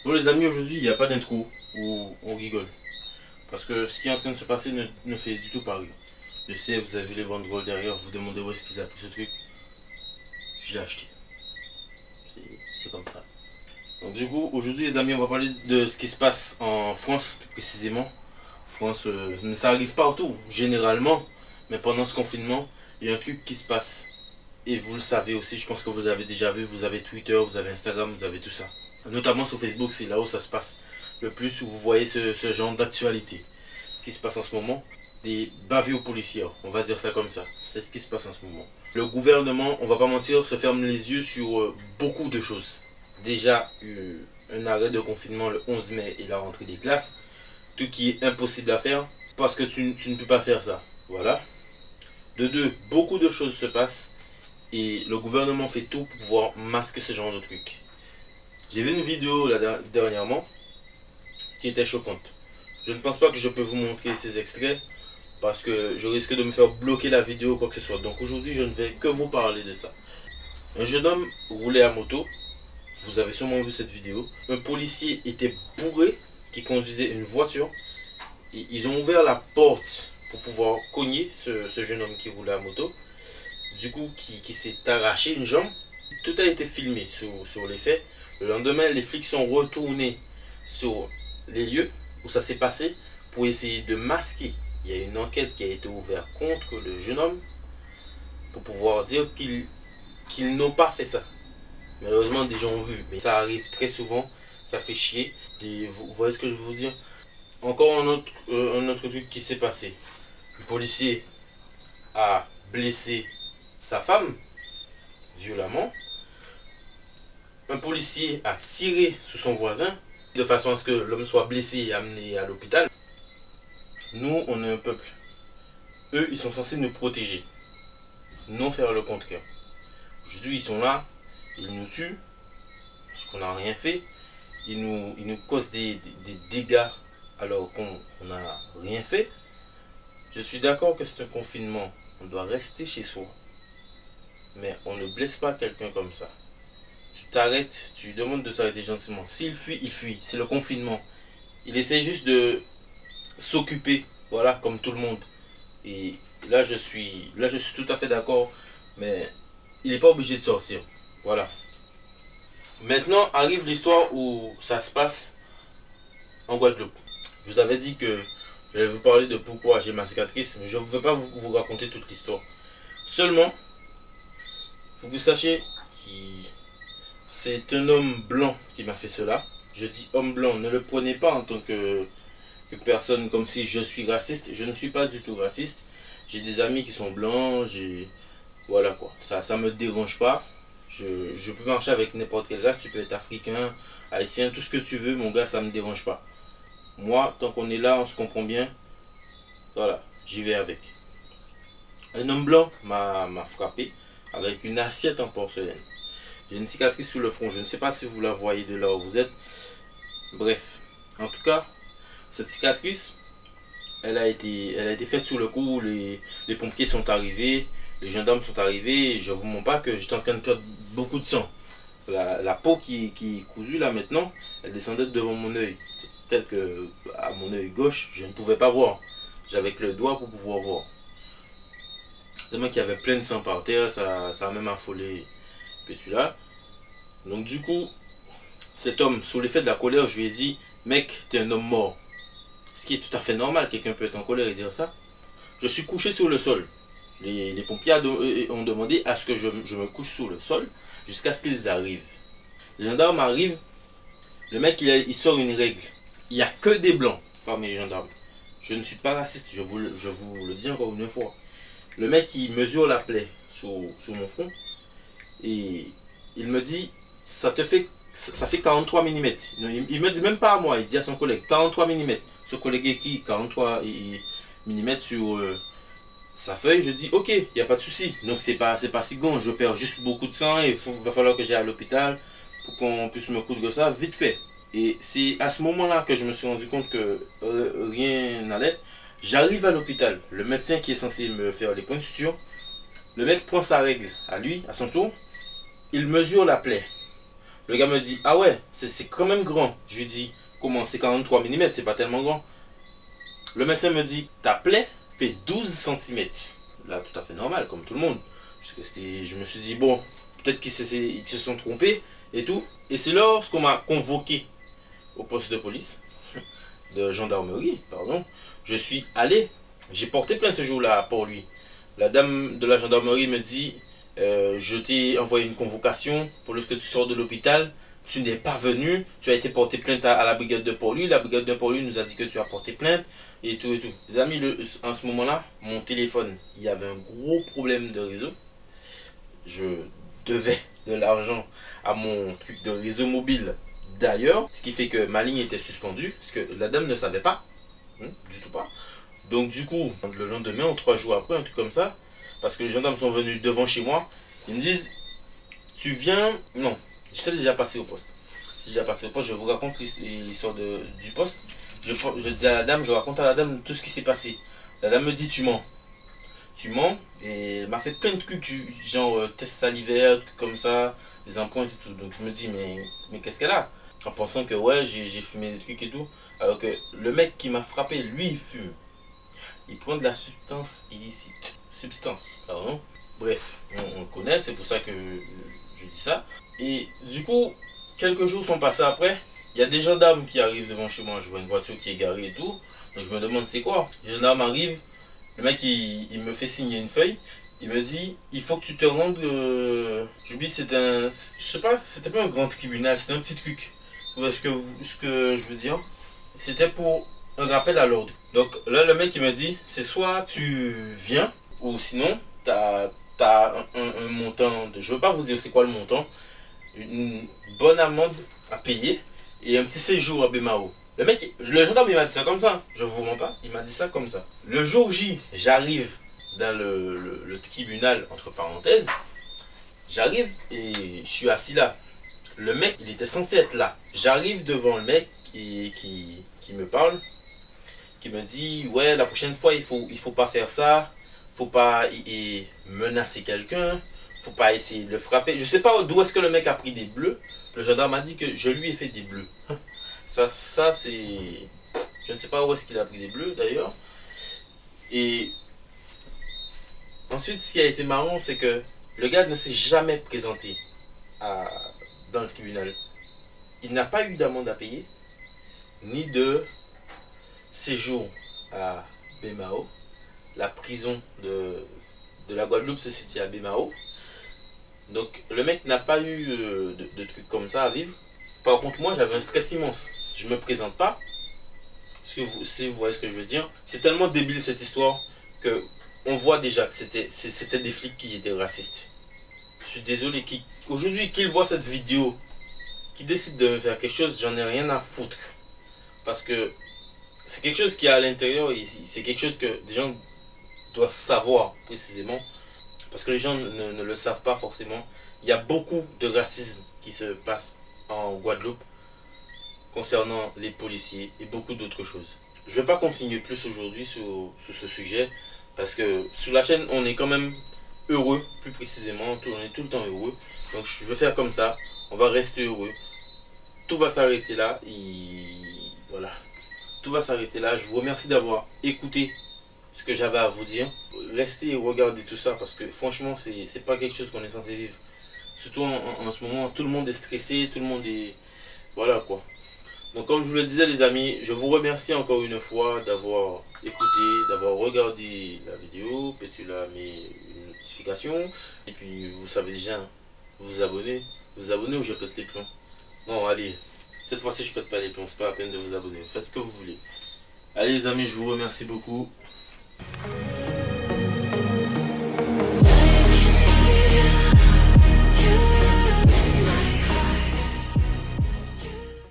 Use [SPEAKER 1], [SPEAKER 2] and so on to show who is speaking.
[SPEAKER 1] Bon les amis, aujourd'hui il n'y a pas d'intro où on rigole. Parce que ce qui est en train de se passer ne fait du tout pas rire. Je sais, vous avez les banderoles derrière, vous demandez où est-ce qu'ils a pris ce truc. Je l'ai acheté. C'est comme ça. Donc du coup, aujourd'hui les amis, on va parler de ce qui se passe en France plus précisément. France, ça arrive partout, généralement. Mais pendant ce confinement, il y a un truc qui se passe. Et vous le savez aussi, je pense que vous avez déjà vu, vous avez Twitter, vous avez Instagram, vous avez tout ça. Notamment sur Facebook, c'est là où ça se passe le plus, où vous voyez ce genre d'actualité qui se passe en ce moment. Des bavures policières, on va dire ça comme ça. C'est ce qui se passe en ce moment. Le gouvernement, on va pas mentir, se ferme les yeux sur beaucoup de choses. Déjà, un arrêt de confinement le 11 mai et la rentrée des classes. Tout qui est impossible à faire parce que tu ne peux pas faire ça. Voilà. De deux, beaucoup de choses se passent et le gouvernement fait tout pour pouvoir masquer ce genre de trucs. J'ai vu une vidéo là, dernièrement qui était choquante. Je ne pense pas que je peux vous montrer ces extraits parce que je risque de me faire bloquer la vidéo ou quoi que ce soit. Donc aujourd'hui, je ne vais que vous parler de ça. Un jeune homme roulait à moto. Vous avez sûrement vu cette vidéo. Un policier était bourré qui conduisait une voiture. Et ils ont ouvert la porte pour pouvoir cogner ce jeune homme qui roulait à moto. Du coup, qui s'est arraché une jambe. Tout a été filmé sur les faits. Le lendemain, les flics sont retournés sur les lieux où ça s'est passé pour essayer de masquer. Il y a une enquête qui a été ouverte contre le jeune homme pour pouvoir dire qu'ils n'ont pas fait ça. Malheureusement, des gens ont vu, mais ça arrive très souvent, ça fait chier. Et vous voyez ce que je veux vous dire? Encore un autre truc qui s'est passé. Le policier a blessé sa femme violemment. Un policier a tiré sur son voisin de façon à ce que l'homme soit blessé et amené à l'hôpital. Nous, on est un peuple. Eux, ils sont censés nous protéger, non faire le contraire. Aujourd'hui, ils sont là, ils nous tuent, parce qu'on n'a rien fait. Ils nous causent des dégâts alors qu'on n'a rien fait. Je suis d'accord que c'est un confinement, on doit rester chez soi. Mais on ne blesse pas quelqu'un comme ça. Tu t'arrêtes, tu lui demandes de s'arrêter gentiment. S'il fuit, il fuit. C'est le confinement. Il essaie juste de s'occuper, voilà, comme tout le monde. Et là je suis tout à fait d'accord, mais il n'est pas obligé de sortir. Voilà. Maintenant arrive l'histoire où ça se passe en Guadeloupe. Je vous avais dit que je vais vous parler de pourquoi j'ai ma cicatrice, mais je ne vais pas vous raconter toute l'histoire. Seulement, il faut que vous sachiez que c'est un homme blanc qui m'a fait cela. Je dis homme blanc, ne le prenez pas en tant que personne comme si je suis raciste. Je ne suis pas du tout raciste. J'ai des amis qui sont blancs, voilà quoi. Ça me dérange pas. Je peux marcher avec n'importe quelle race, tu peux être africain, haïtien, tout ce que tu veux, mon gars, ça me dérange pas. Moi, tant qu'on est là, on se comprend bien. Voilà, j'y vais avec. Un homme blanc m'a frappé avec une assiette en porcelaine. J'ai une cicatrice sur le front. Je ne sais pas si vous la voyez de là où vous êtes. Bref, en tout cas, cette cicatrice, elle a été faite sur le coup. Les pompiers sont arrivés, les gendarmes sont arrivés. Et je ne vous mens pas que j'étais en train de perdre beaucoup de sang. La peau qui est cousue là maintenant, elle descendait devant mon œil. Tel que à mon œil gauche, je ne pouvais pas voir. J'avais que le doigt pour pouvoir voir. Tellement qu'il y avait plein de sang par terre, ça a même affolé celui-là. Donc du coup, cet homme, sous l'effet de la colère, je lui ai dit, mec, t'es un homme mort. Ce qui est tout à fait normal, quelqu'un peut être en colère et dire ça. Je suis couché sur le sol. Les pompiers ont demandé à ce que je me couche sur le sol jusqu'à ce qu'ils arrivent. Les gendarmes arrivent, le mec il sort une règle. Il n'y a que des blancs parmi les gendarmes. Je ne suis pas raciste, je vous le dis encore une fois. Le mec il mesure la plaie sur mon front et il me dit ça fait 43 mm. Il me dit même pas à moi, il dit à son collègue 43 mm. Ce collègue écrit 43 mm sur sa feuille. Je dis ok, il n'y a pas de souci. Donc c'est pas si grand, je perds juste beaucoup de sang et va falloir que j'aille à l'hôpital pour qu'on puisse me coudre ça vite fait. Et c'est à ce moment-là que je me suis rendu compte que rien n'allait. J'arrive à l'hôpital, le médecin qui est censé me faire les points de suture, le mec prend sa règle à lui, à son tour, il mesure la plaie. Le gars me dit, ah ouais, c'est quand même grand. Je lui dis, comment? C'est 43 mm, c'est pas tellement grand. Le médecin me dit, ta plaie fait 12 cm. Là, tout à fait normal, comme tout le monde. Je me suis dit, bon, peut-être qu'ils se sont trompés et tout. Et c'est lorsqu'on m'a convoqué au poste de police, de gendarmerie, pardon. Je suis allé, j'ai porté plainte ce jour-là pour lui. La dame de la gendarmerie me dit, je t'ai envoyé une convocation pour lorsque tu sors de l'hôpital. Tu n'es pas venu, tu as été porté plainte à la brigade de Port-Louis. La brigade de Port-Louis nous a dit que tu as porté plainte et tout et tout. Les amis, en ce moment-là, mon téléphone, il y avait un gros problème de réseau. Je devais de l'argent à mon truc de réseau mobile d'ailleurs, ce qui fait que ma ligne était suspendue, parce que la dame ne savait pas, du tout pas. Donc du coup, le lendemain ou 3 jours après, un truc comme ça, parce que les gendarmes sont venus devant chez moi, ils me disent, tu viens... Non, j'étais déjà passé au poste. Si j'ai déjà passé au poste, je vous raconte l'histoire du poste. Je dis à la dame, je raconte à la dame tout ce qui s'est passé. La dame me dit, tu mens. Tu mens, et elle m'a fait plein de trucs, genre test salivaire, comme ça, des empreintes et tout. Donc je me dis, mais qu'est-ce qu'elle a? En pensant que ouais, j'ai fumé des trucs et tout. Alors que le mec qui m'a frappé, lui, il fume. Il prend de la substance illicite. Substance, pardon. Bref, on le connaît, c'est pour ça que je dis ça. Et du coup, quelques jours sont passés après. Il y a des gendarmes qui arrivent devant chez moi. Je vois une voiture qui est garée et tout. Donc je me demande c'est quoi. Les gendarmes arrivent. Le mec il me fait signer une feuille. Il me dit il faut que tu te rendes. J'oublie, c'est un. Je sais pas, c'était pas un grand tribunal, c'était un petit truc. Vous voyez ce que je veux dire? C'était pour un rappel à l'ordre. Donc là, le mec il me dit c'est soit tu viens, ou sinon t'as un montant de. Je veux pas vous dire c'est quoi le montant. Une bonne amende à payer et un petit séjour à Bémao. Le gendarme il m'a dit ça comme ça, je vous mens pas, il m'a dit ça comme ça. Le jour J, j'arrive dans le tribunal, entre parenthèses, j'arrive et je suis assis là. Le mec, il était censé être là. J'arrive devant le mec qui me parle, qui me dit, ouais, la prochaine fois, il faut pas faire ça, faut pas menacer quelqu'un, faut pas essayer de le frapper. Je sais pas d'où est-ce que le mec a pris des bleus. Le gendarme a dit que je lui ai fait des bleus. Ça c'est... Je ne sais pas où est-ce qu'il a pris des bleus d'ailleurs. Et ensuite, ce qui a été marrant, c'est que le gars ne s'est jamais présenté dans le tribunal. Il n'a pas eu d'amende à payer, ni de séjour à Bémao. La prison de la Guadeloupe se situe à Bémao. Donc le mec n'a pas eu de trucs comme ça à vivre. Par contre, moi j'avais un stress immense. Je me présente pas. Si vous voyez ce que je veux dire. C'est tellement débile cette histoire que on voit déjà que c'était des flics qui étaient racistes. Je suis désolé. Aujourd'hui, qu'ils voient cette vidéo, qui décide de me faire quelque chose, j'en ai rien à foutre. Parce que c'est quelque chose qui est à l'intérieur et c'est quelque chose que des gens doivent savoir précisément. Parce que les gens ne le savent pas forcément. Il y a beaucoup de racisme qui se passe en Guadeloupe concernant les policiers et beaucoup d'autres choses. Je ne vais pas continuer plus aujourd'hui sur ce sujet parce que sur la chaîne on est quand même heureux, plus précisément, on est tout le temps heureux. Donc je vais faire comme ça, on va rester heureux. Tout va s'arrêter là et voilà. Tout va s'arrêter là. Je vous remercie d'avoir écouté ce que j'avais à vous dire. Restez et regardez tout ça parce que franchement c'est pas quelque chose qu'on est censé vivre. Surtout en ce moment, tout le monde est stressé, tout le monde est... Voilà quoi. Donc comme je vous le disais les amis, je vous remercie encore une fois d'avoir écouté, d'avoir regardé la vidéo, peut-être là mes notifications. Et puis vous savez déjà, vous abonner ou je pète les plombs. Non allez, cette fois-ci je pète pas les plombs, c'est pas la peine de vous abonner, faites ce que vous voulez. Allez les amis, je vous remercie beaucoup.